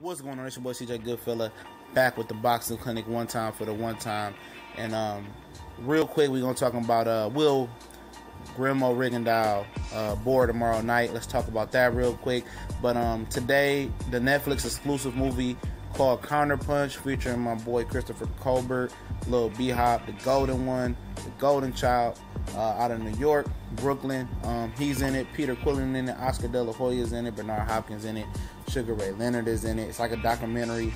What's going on? It's your boy CJ Goodfella, back with the Boxing Clinic one time for the one time. And real quick, we're gonna talk about will Guillermo Rigondeaux board tomorrow night. Let's talk about that real quick. But today, the Netflix exclusive movie called Counterpunch, featuring my boy Christopher Colbert, Lil B-Hop, the golden one, the golden child, out of New York, Brooklyn. He's in it. Peter Quillen in it. Oscar De La Hoya is in it. Bernard Hopkins in it. Sugar Ray Leonard is in it. It's like a documentary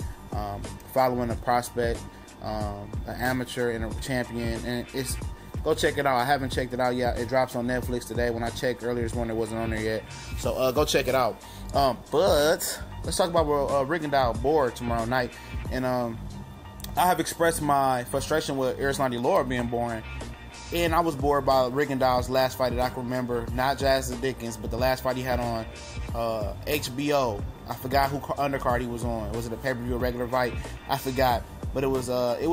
following a prospect, an amateur and a champion, and it's go check it out. I haven't checked it out yet. It drops on Netflix today. When I checked earlier this morning, it wasn't on there yet. So go check it out. But let's talk about Rigondeaux board tomorrow night. And I have expressed my frustration with Arislandi Lara being boring. And I was bored by Rigondeaux's last fight that I can remember. Not Jazz Dickens, but the last fight he had on HBO. I forgot who undercard he was on. Was it a pay-per-view or regular fight? I forgot. But it was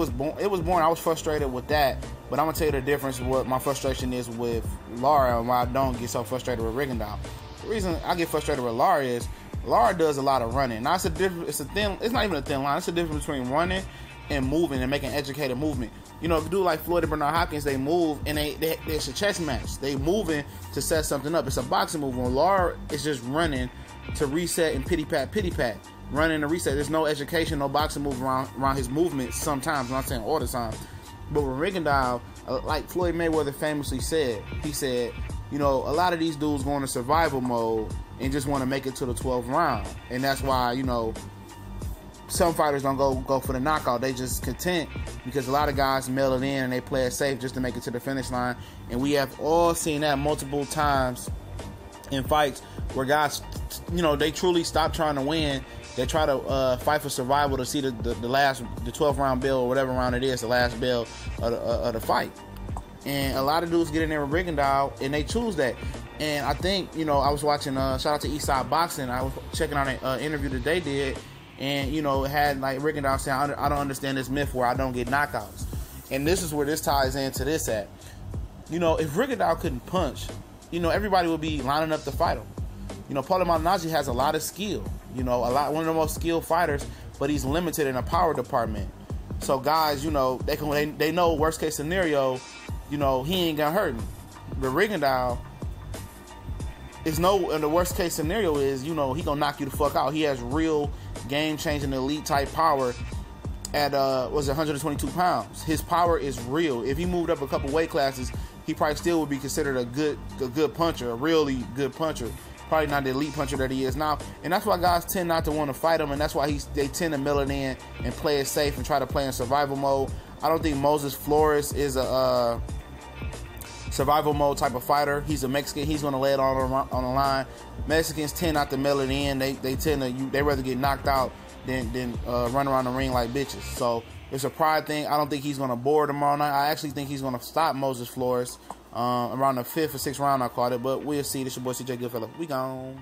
boring. I was frustrated with that. But I'm gonna tell you the difference. What my frustration is with Lara and why I don't get so frustrated with Rigondeaux. The reason I get frustrated with Lara is Lara does a lot of running. Now it's a different. It's not even a thin line. It's a difference between running and moving and making educated movement. You know, if you do like Floyd and Bernard Hopkins, they move and it's a chess match. They moving to set something up. It's a boxing move. When Lara is just running to reset and pity pat, running to reset. There's no education, no boxing move around his movement. Sometimes, I'm not saying all the time, but with Rigondeaux, like Floyd Mayweather famously said, he said, you know, a lot of these dudes go into survival mode and just want to make it to the 12th round, and that's why, you know, some fighters don't go for the knockout. They just content because a lot of guys mail it in and they play it safe just to make it to the finish line. And we have all seen that multiple times in fights where guys, you know, they truly stop trying to win. They try to fight for survival to see the 12th round bell or whatever round it is, the last bell of the fight. And a lot of dudes get in there with Rigondeaux and they choose that. And I think, you know, I was watching, shout out to Eastside Boxing. I was checking out an interview that they did. And, you know, it had like Rigondeaux saying, I don't understand this myth where I don't get knockouts. And this is where this ties into this at. You know, if Rigondeaux couldn't punch, you know, everybody would be lining up to fight him. You know, Paulo Malignaggi has a lot of skill. You know, one of the most skilled fighters, but he's limited in a power department. So guys, you know, they know worst case scenario, you know, he ain't gonna hurt me. But Rigondeaux and the worst case scenario is, you know, he gonna knock you the fuck out. He has real game-changing elite type power at 122 pounds. His power is real. If he moved up a couple weight classes, he probably still would be considered a good puncher, a really good puncher. Probably not the elite puncher that he is now. And that's why guys tend not to want to fight him, and that's why they tend to mill it in and play it safe and try to play in survival mode. I don't think Moises Flores is a survival mode type of fighter. He's a Mexican. He's going to lay it on the line. Mexicans tend not to mail it in. They rather get knocked out than run around the ring like bitches. So it's a pride thing. I don't think he's going to board tomorrow night. I actually think he's going to stop Moises Flores around the 5th or 6th round, I called it. But we'll see. This your boy CJ Goodfella. We gone.